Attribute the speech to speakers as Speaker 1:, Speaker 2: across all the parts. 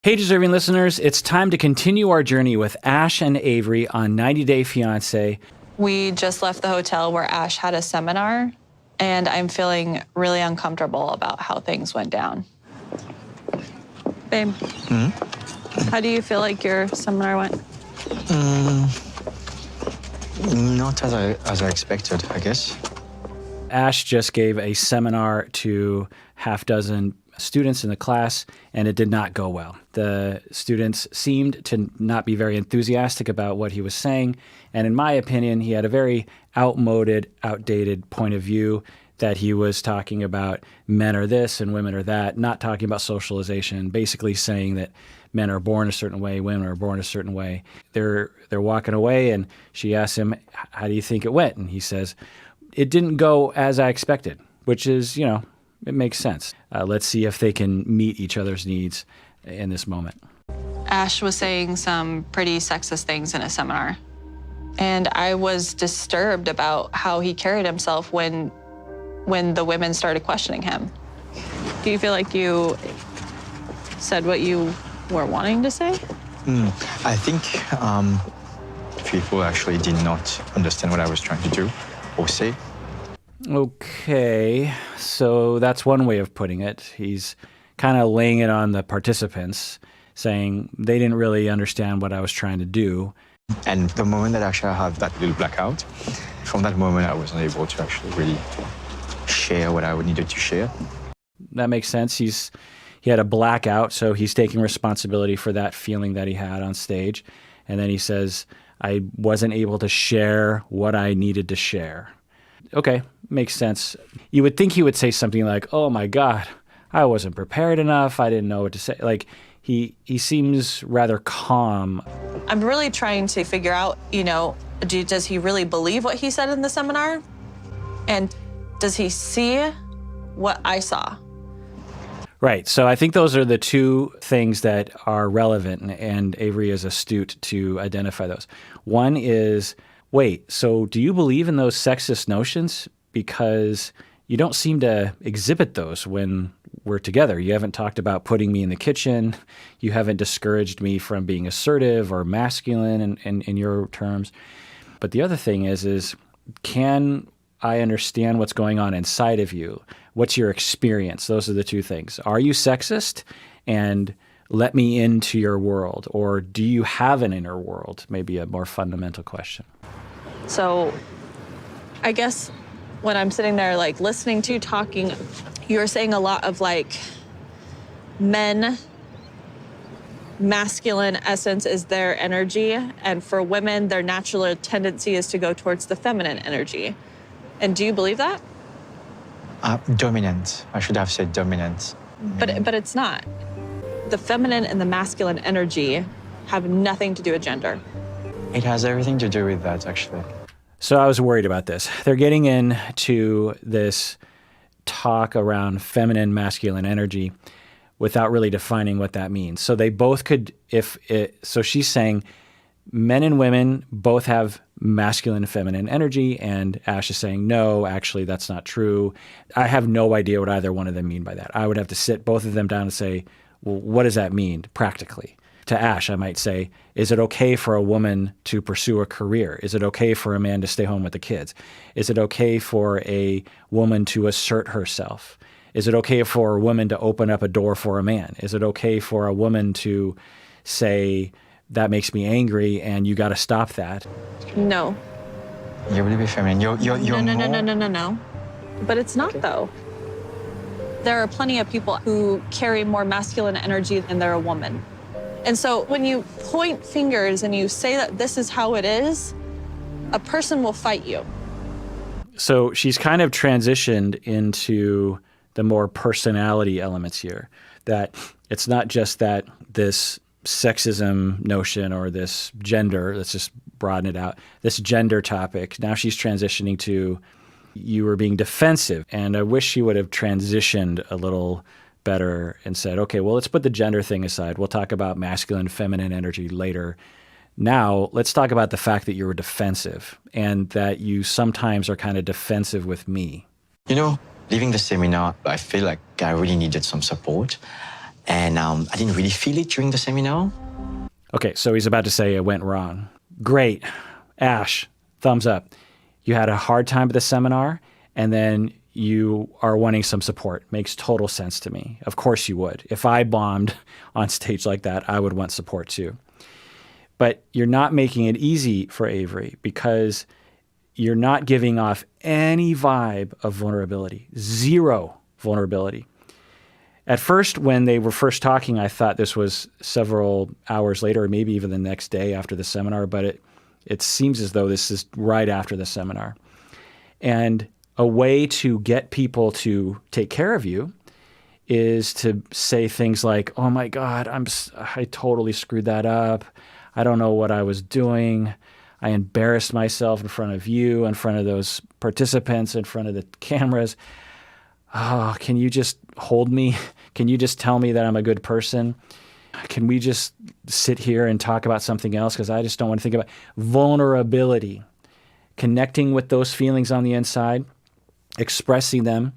Speaker 1: Hey, deserving listeners, it's time to continue our journey with Ash and Avery on 90 Day Fiancé.
Speaker 2: We just left the hotel where Ash had a seminar, and I'm feeling really uncomfortable about how things went down. Babe, how do you feel like your seminar went?
Speaker 3: Not as I expected, I guess.
Speaker 1: Ash just gave a seminar to half dozen students in the class, and it did not go well. The students seemed to not be very enthusiastic about what he was saying, and in my opinion, he had a very outdated point of view that he was talking about men are this and women are that, not talking about socialization, basically saying that men are born a certain way, women are born a certain way. They're walking away, and she asks him, how do you think it went? And he says, it didn't go as I expected, which is, it makes sense. Let's see if they can meet each other's needs in this moment.
Speaker 2: Ash was saying some pretty sexist things in a seminar, and I was disturbed about how he carried himself when the women started questioning him. Do you feel like you said what you were wanting to say?
Speaker 3: I think people actually did not understand what I was trying to do or say.
Speaker 1: Okay, so that's one way of putting it. He's kind of laying it on the participants, saying they didn't really understand what I was trying to do.
Speaker 3: And the moment that actually I had that little blackout, from that moment I wasn't able to actually really share what I needed to share.
Speaker 1: That makes sense. He had a blackout, so he's taking responsibility for that feeling that he had on stage. And then he says, I wasn't able to share what I needed to share. Okay, makes sense. You would think he would say something like, oh my God, I wasn't prepared enough. I didn't know what to say. Like, he seems rather calm.
Speaker 2: I'm really trying to figure out, does he really believe what he said in the seminar? And does he see what I saw?
Speaker 1: Right. So I think those are the two things that are relevant, and Avery is astute to identify those. One is, wait, so do you believe in those sexist notions? Because you don't seem to exhibit those when we're together. You haven't talked about putting me in the kitchen. You haven't discouraged me from being assertive or masculine in your terms. But the other thing is can I understand what's going on inside of you? What's your experience? Those are the two things. Are you sexist? And let me into your world. Or do you have an inner world? Maybe a more fundamental question.
Speaker 2: So I guess when I'm sitting there, listening to you talking, you're saying a lot of, men, masculine essence is their energy. And for women, their natural tendency is to go towards the feminine energy. And do you believe that?
Speaker 3: Dominant. I should have said dominant.
Speaker 2: But it's not. The feminine and the masculine energy have nothing to do with gender.
Speaker 3: It has everything to do with that, actually.
Speaker 1: So I was worried about this. They're getting into this talk around feminine, masculine energy without really defining what that means. So they both could, so she's saying men and women both have masculine and feminine energy, and Ash is saying, no, actually, that's not true. I have no idea what either one of them mean by that. I would have to sit both of them down and say, well, what does that mean practically? To Ash, I might say, is it okay for a woman to pursue a career? Is it okay for a man to stay home with the kids? Is it okay for a woman to assert herself? Is it okay for a woman to open up a door for a man? Is it okay for a woman to say, that makes me angry and you got to stop that?
Speaker 2: No.
Speaker 3: You're really feminine. You're
Speaker 2: No. But it's not, though. There are plenty of people who carry more masculine energy than they're a woman. And so when you point fingers and you say that this is how it is, a person will fight you.
Speaker 1: So she's kind of transitioned into the more personality elements here, that it's not just that this sexism notion or this gender, let's just broaden it out, this gender topic. Now she's transitioning to you were being defensive. And I wish she would have transitioned a little better and said, okay, well, let's put the gender thing aside. We'll talk about masculine, feminine energy later. Now, let's talk about the fact that you were defensive and that you sometimes are kind of defensive with me.
Speaker 3: Leaving the seminar, I feel like I really needed some support. And I didn't really feel it during the seminar.
Speaker 1: Okay, so he's about to say it went wrong. Great. Ash, thumbs up. You had a hard time at the seminar, and then you are wanting some support. Makes total sense to me. Of course you would. If I bombed on stage like that, I would want support too. But you're not making it easy for Avery because you're not giving off any vibe of vulnerability. Zero vulnerability. At first, when they were first talking, I thought this was several hours later, or maybe even the next day after the seminar, but it seems as though this is right after the seminar. And a way to get people to take care of you is to say things like, oh my God, I totally screwed that up. I don't know what I was doing. I embarrassed myself in front of you, in front of those participants, in front of the cameras. Oh, can you just hold me? Can you just tell me that I'm a good person? Can we just sit here and talk about something else? Because I just don't want to think about vulnerability, connecting with those feelings on the inside, expressing them.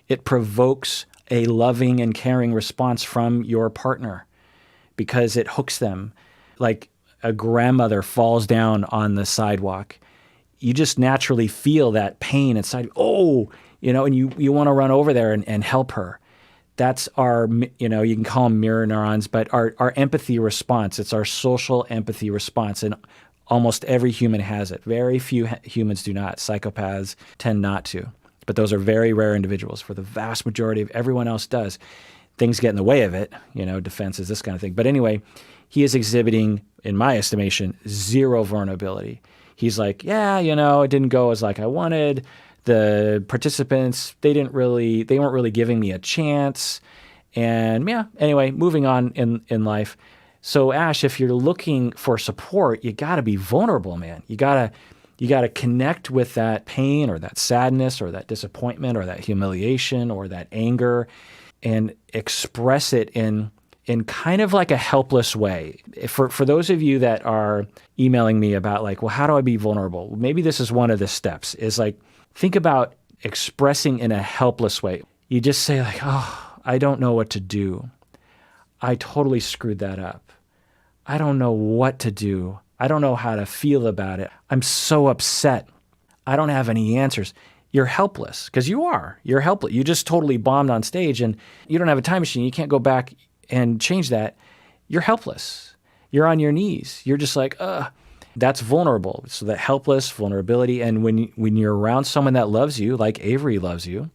Speaker 1: It provokes a loving and caring response from your partner because it hooks them. Like a grandmother falls down on the sidewalk. You just naturally feel that pain inside. Oh, and you want to run over there and help her. That's our, you can call them mirror neurons, but our empathy response. It's our social empathy response. And almost every human has it. Very few humans do not. Psychopaths tend not to. But those are very rare individuals. For the vast majority of everyone else does. Things get in the way of it, defenses, this kind of thing. But anyway, he is exhibiting, in my estimation, zero vulnerability. He's like, yeah, it didn't go as like I wanted. The participants, they weren't really giving me a chance. And yeah, anyway, moving on in life. So Ash, if you're looking for support, you got to be vulnerable, man. You got to connect with that pain or that sadness or that disappointment or that humiliation or that anger and express it in kind of like a helpless way. For those of you that are emailing me about like, well, how do I be vulnerable? Maybe this is one of the steps is like, think about expressing in a helpless way. You just say like, oh, I don't know what to do. I totally screwed that up. I don't know what to do. I don't know how to feel about it. I'm so upset. I don't have any answers. You're helpless because you are. You're helpless. You just totally bombed on stage and you don't have a time machine. You can't go back and change that. You're helpless. You're on your knees. You're just like, that's vulnerable. So that helpless vulnerability. And when you're around someone that loves you, like Avery loves you,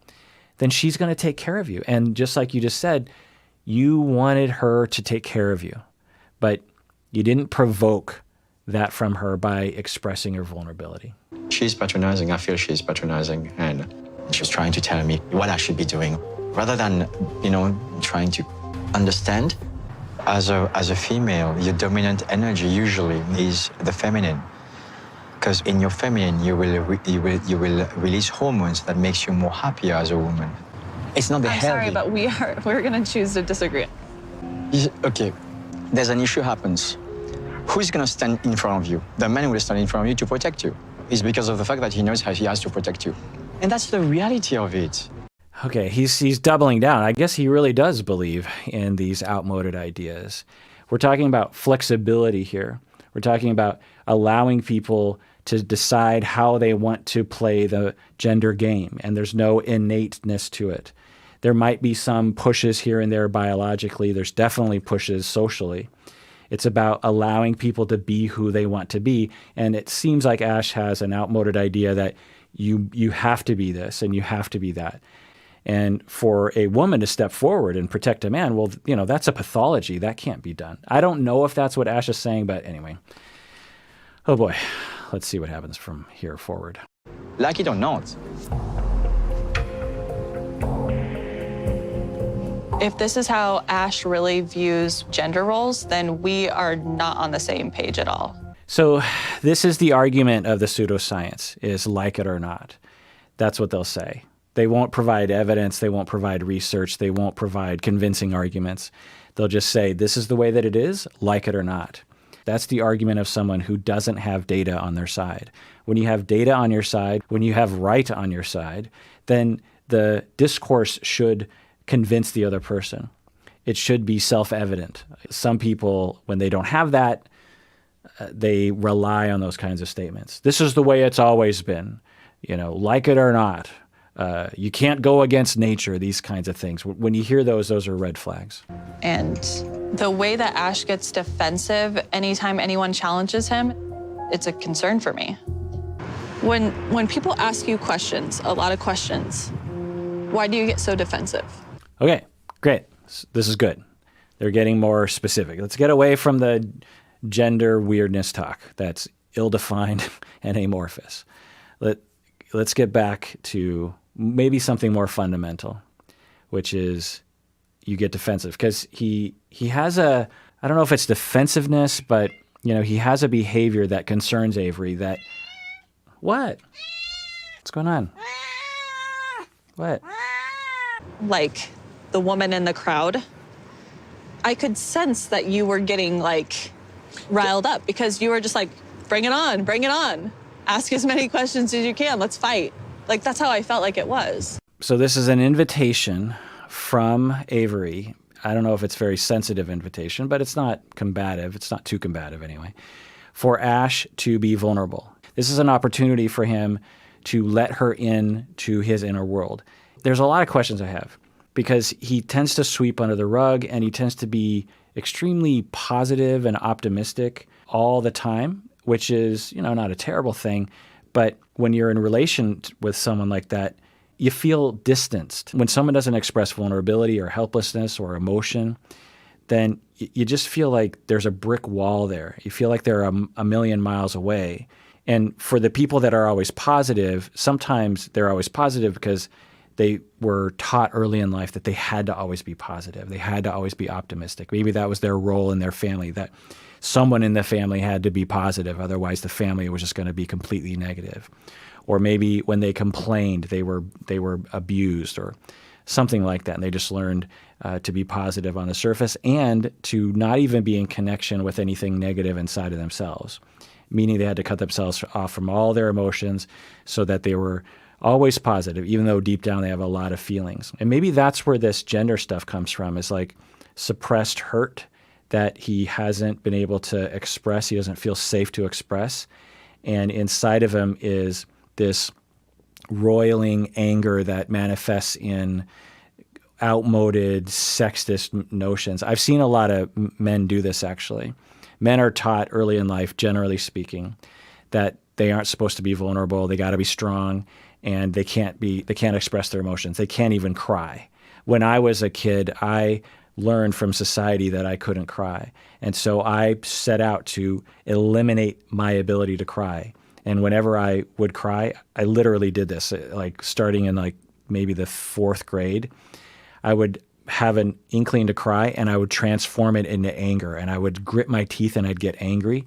Speaker 1: then she's going to take care of you. And just like you just said, you wanted her to take care of you, but you didn't provoke that from her by expressing your vulnerability.
Speaker 3: She's patronizing. I feel she's patronizing. And she's trying to tell me what I should be doing. Rather than, trying to understand, as a female, your dominant energy usually is the feminine. Because in your feminine, you will release hormones that makes you more happier as a woman. It's not the
Speaker 2: I'm
Speaker 3: healthy.
Speaker 2: sorry, but we're going to choose to disagree.
Speaker 3: Okay, there's an issue happens. Who's going to stand in front of you? The man will stand in front of you to protect you. It's because of the fact that he knows how he has to protect you. And that's the reality of it.
Speaker 1: Okay, he's doubling down. I guess he really does believe in these outmoded ideas. We're talking about flexibility here. We're talking about allowing people to decide how they want to play the gender game, and there's no innateness to it. There might be some pushes here and there biologically. There's definitely pushes socially. It's about allowing people to be who they want to be. And it seems like Ash has an outmoded idea that you have to be this and you have to be that. And for a woman to step forward and protect a man, well, that's a pathology. That can't be done. I don't know if that's what Ash is saying, but anyway. Oh boy, let's see what happens from here forward.
Speaker 3: Like it or not.
Speaker 2: If this is how Ash really views gender roles, then we are not on the same page at all.
Speaker 1: So this is the argument of the pseudoscience, is like it or not. That's what they'll say. They won't provide evidence. They won't provide research. They won't provide convincing arguments. They'll just say, this is the way that it is, like it or not. That's the argument of someone who doesn't have data on their side. When you have data on your side, when you have right on your side, then the discourse should convince the other person. it should be self-evident. Some people, when they don't have that, they rely on those kinds of statements. This is the way it's always been, like it or not. You can't go against nature, these kinds of things. When you hear those are red flags.
Speaker 2: And the way that Ash gets defensive anytime anyone challenges him, it's a concern for me. When people ask you questions, a lot of questions, why do you get so defensive?
Speaker 1: Okay, great. This is good. They're getting more specific. Let's get away from the gender weirdness talk that's ill-defined and amorphous. Let's get back to maybe something more fundamental, which is you get defensive. Because he has I don't know if it's defensiveness, but he has a behavior that concerns Avery that, what? What's going on? What?
Speaker 2: Like the woman in the crowd, I could sense that you were getting riled up because you were just like, bring it on, bring it on. Ask as many questions as you can, let's fight. That's how I felt like it was.
Speaker 1: So this is an invitation from Avery. I don't know if it's a very sensitive invitation, but it's not combative. It's not too combative anyway, for Ash to be vulnerable. This is an opportunity for him to let her in to his inner world. There's a lot of questions I have because he tends to sweep under the rug and he tends to be extremely positive and optimistic all the time, which is, not a terrible thing. But when you're in a relation with someone like that, you feel distanced. When someone doesn't express vulnerability or helplessness or emotion, then you just feel like there's a brick wall there. You feel like they're a million miles away. And for the people that are always positive, sometimes they're always positive because they were taught early in life that they had to always be positive. They had to always be optimistic. Maybe that was their role in their family, that someone in the family had to be positive. Otherwise, the family was just going to be completely negative. Or maybe when they complained, they were abused or something like that. And they just learned to be positive on the surface and to not even be in connection with anything negative inside of themselves, meaning they had to cut themselves off from all their emotions so that they were always positive, even though deep down they have a lot of feelings. And maybe that's where this gender stuff comes from, is suppressed hurt that he hasn't been able to express. He doesn't feel safe to express. And inside of him is this roiling anger that manifests in outmoded sexist notions. I've seen a lot of men do this, actually. Men are taught early in life, generally speaking, that they aren't supposed to be vulnerable. They got to be strong, and they can't express their emotions. They can't even cry. When I was a kid, I learned from society that I couldn't cry. And so I set out to eliminate my ability to cry. And whenever I would cry, I literally did this, starting in maybe the 4th grade. I would have an inkling to cry and I would transform it into anger, and I would grit my teeth and I'd get angry.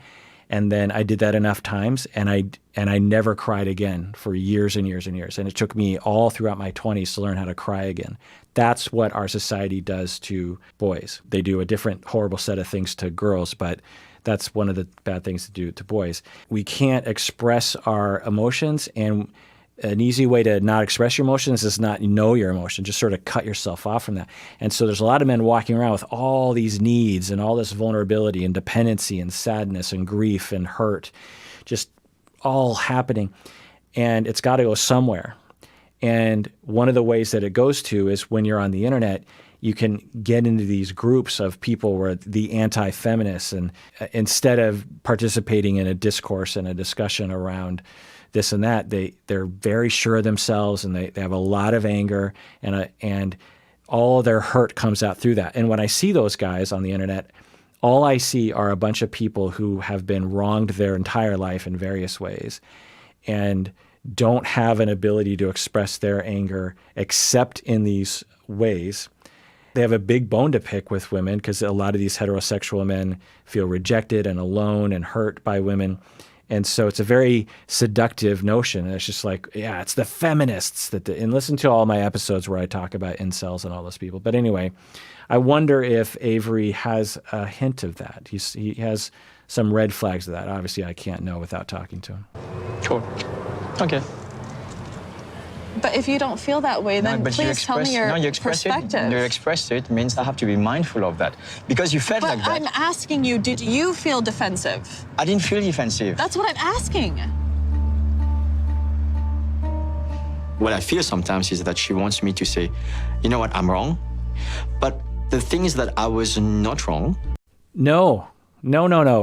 Speaker 1: And then I did that enough times and I never cried again for years and years and years. And it took me all throughout my 20s to learn how to cry again. That's what our society does to boys. They do a different horrible set of things to girls, but that's one of the bad things to do to boys. We can't express our emotions, and an easy way to not express your emotions is not know your emotion, just sort of cut yourself off from that. And so there's a lot of men walking around with all these needs and all this vulnerability and dependency and sadness and grief and hurt, just all happening. And it's got to go somewhere. And one of the ways that it goes to is when you're on the internet, you can get into these groups of people where the anti-feminists, and instead of participating in a discourse and a discussion around this and that, they're very sure of themselves, and they have a lot of anger, and all their hurt comes out through that. And when I see those guys on the internet, all I see are a bunch of people who have been wronged their entire life in various ways and don't have an ability to express their anger except in these ways. They have a big bone to pick with women because a lot of these heterosexual men feel rejected and alone and hurt by women. And so it's a very seductive notion. And it's just it's the feminists and listen to all my episodes where I talk about incels and all those people. But anyway, I wonder if Avery has a hint of that. He has some red flags of that. Obviously, I can't know without talking to him.
Speaker 3: Cool. Okay.
Speaker 2: But if you don't feel that way, then
Speaker 3: but
Speaker 2: please tell me your perspective.
Speaker 3: You expressed it means I have to be mindful of that. Because you felt
Speaker 2: But
Speaker 3: like that.
Speaker 2: I'm asking you, did you feel defensive?
Speaker 3: I didn't feel defensive.
Speaker 2: That's what I'm asking.
Speaker 3: What I feel sometimes is that she wants me to say, you know what, I'm wrong. But the thing is that I was not wrong.
Speaker 1: No,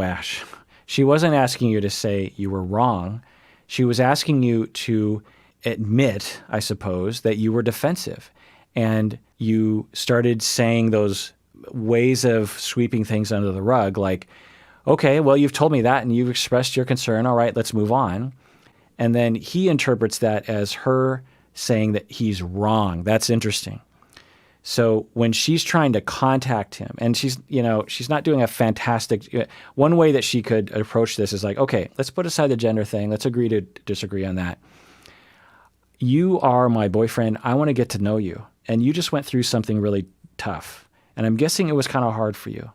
Speaker 1: Ash. She wasn't asking you to say you were wrong. She was asking you to admit, I suppose, that you were defensive. And you started saying those ways of sweeping things under the rug, like, okay, well, you've told me that and you've expressed your concern. All right, let's move on. And then he interprets that as her saying that he's wrong. That's interesting. So when she's trying to contact him, and she's not doing a fantastic, one way that she could approach this is like, okay, let's put aside the gender thing. Let's agree to disagree on that. You are my boyfriend. I want to get to know you. And you just went through something really tough. And I'm guessing it was kind of hard for you.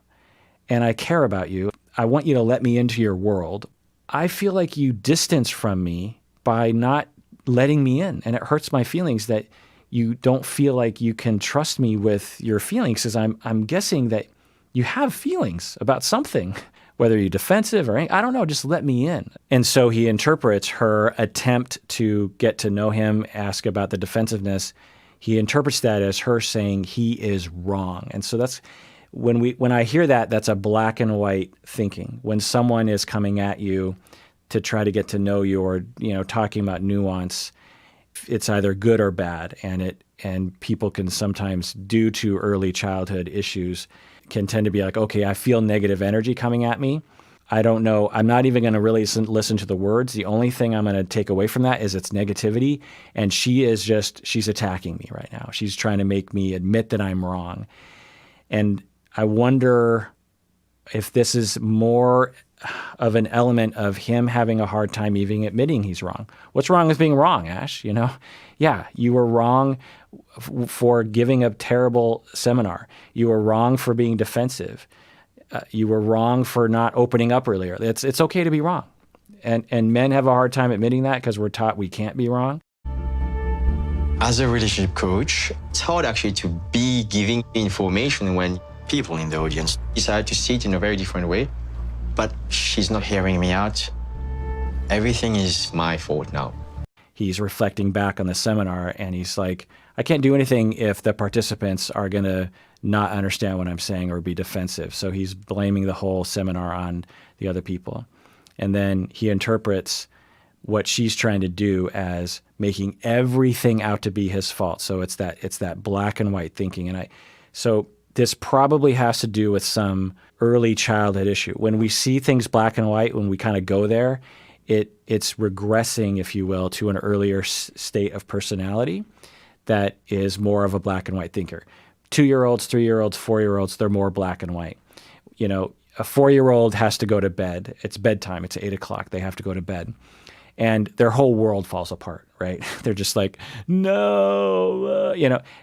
Speaker 1: And I care about you. I want you to let me into your world. I feel like you distance from me by not letting me in. And it hurts my feelings that you don't feel like you can trust me with your feelings, because I'm guessing that you have feelings about something, whether you're defensive or anything. I don't know, just let me in. And so he interprets her attempt to get to know him, ask about the defensiveness. He interprets that as her saying he is wrong. And so that's when I hear that, that's a black and white thinking. When someone is coming at you to try to get to know you, or talking about nuance, it's either good or bad, and people can sometimes, due to early childhood issues, can tend to be like, okay, I feel negative energy coming at me. I don't know. I'm not even going to really listen to the words. The only thing I'm going to take away from that is its negativity, and she's attacking me right now. She's trying to make me admit that I'm wrong. And I wonder if this is more of an element of him having a hard time even admitting he's wrong. What's wrong with being wrong, Ash? Yeah, you were wrong for giving a terrible seminar. You were wrong for being defensive. You were wrong for not opening up earlier. It's okay to be wrong. And men have a hard time admitting that because we're taught we can't be wrong.
Speaker 3: As a relationship coach, it's hard actually to be giving information when people in the audience decide to see it in a very different way. But she's not hearing me out. Everything is my fault now.
Speaker 1: He's reflecting back on the seminar, and he's like, I can't do anything if the participants are going to not understand what I'm saying or be defensive. So he's blaming the whole seminar on the other people. And then he interprets what she's trying to do as making everything out to be his fault. So it's that black and white thinking. So this probably has to do with some early childhood issue. When we see things black and white, when we kind of go there, it's regressing, if you will, to an earlier state of personality that is more of a black and white thinker. 2-year-olds, 3-year-olds, 4-year-olds, they're more black and white. A 4-year-old has to go to bed. It's bedtime. It's 8 o'clock. They have to go to bed. And their whole world falls apart, right? They're just like, no,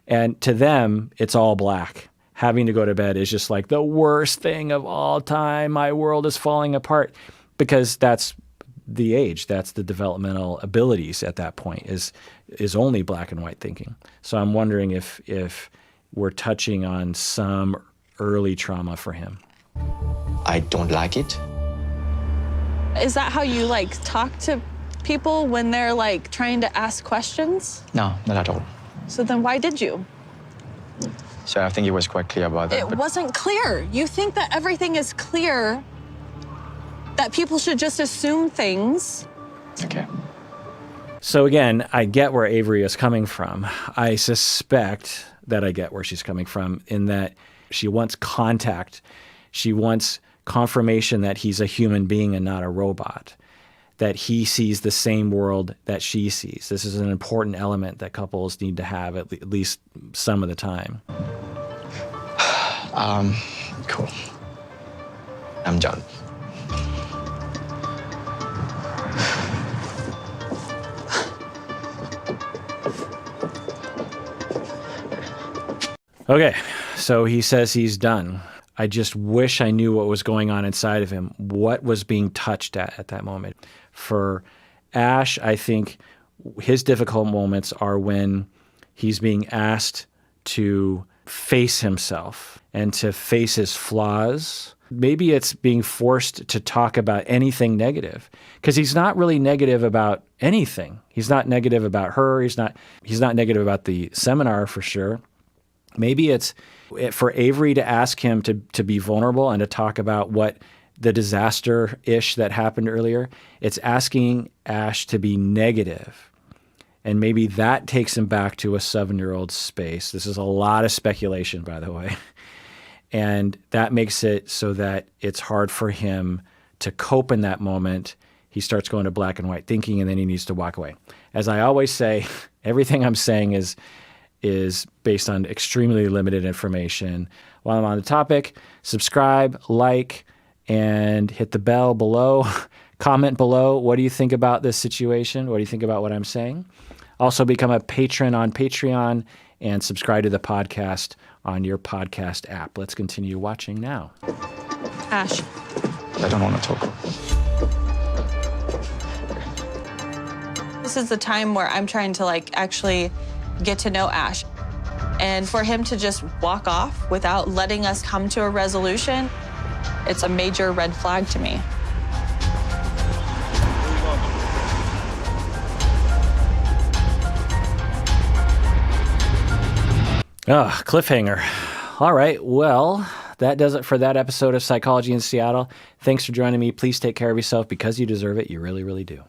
Speaker 1: and to them, it's all black. Having to go to bed is just like the worst thing of all time. My world is falling apart, because that's the age. That's the developmental abilities at that point is only black and white thinking. So I'm wondering if we're touching on some early trauma for him.
Speaker 3: I don't like it.
Speaker 2: Is that how you talk to people when they're trying to ask questions?
Speaker 3: No, not at all.
Speaker 2: So then why did you?
Speaker 3: So I think it was quite clear about that.
Speaker 2: It wasn't clear. You think that everything is clear, that people should just assume things.
Speaker 3: Okay.
Speaker 1: So again, I get where Avery is coming from. I suspect that I get where she's coming from, in that she wants contact. She wants confirmation that he's a human being and not a robot, that he sees the same world that she sees. This is an important element that couples need to have at least some of the time.
Speaker 3: Cool. I'm done.
Speaker 1: Okay, so he says he's done. I just wish I knew what was going on inside of him, what was being touched at that moment. For Ash, I think His difficult moments are when he's being asked to face himself and to face his flaws. Maybe it's being forced to talk about anything negative, because he's not really negative about anything. He's not negative about her. He's not negative about the seminar for sure. Maybe it's for Avery to ask him to be vulnerable and to talk about what the disaster-ish that happened earlier. It's asking Ash to be negative. And maybe that takes him back to a 7-year-old space. This is a lot of speculation, by the way. And that makes it so that it's hard for him to cope in that moment. He starts going to black and white thinking, and then he needs to walk away. As I always say, everything I'm saying is based on extremely limited information. While I'm on the topic, subscribe, like, and hit the bell below. Comment below. What do you think about this situation? What do you think about what I'm saying? Also become a patron on Patreon and subscribe to the podcast on your podcast app. Let's continue watching now.
Speaker 2: Ash.
Speaker 4: I don't want to talk.
Speaker 2: This is the time where I'm trying to actually get to know Ash. And for him to just walk off without letting us come to a resolution, it's a major red flag to me.
Speaker 1: Oh, cliffhanger. All right. Well, that does it for that episode of Psychology in Seattle. Thanks for joining me. Please take care of yourself because you deserve it. You really, really do.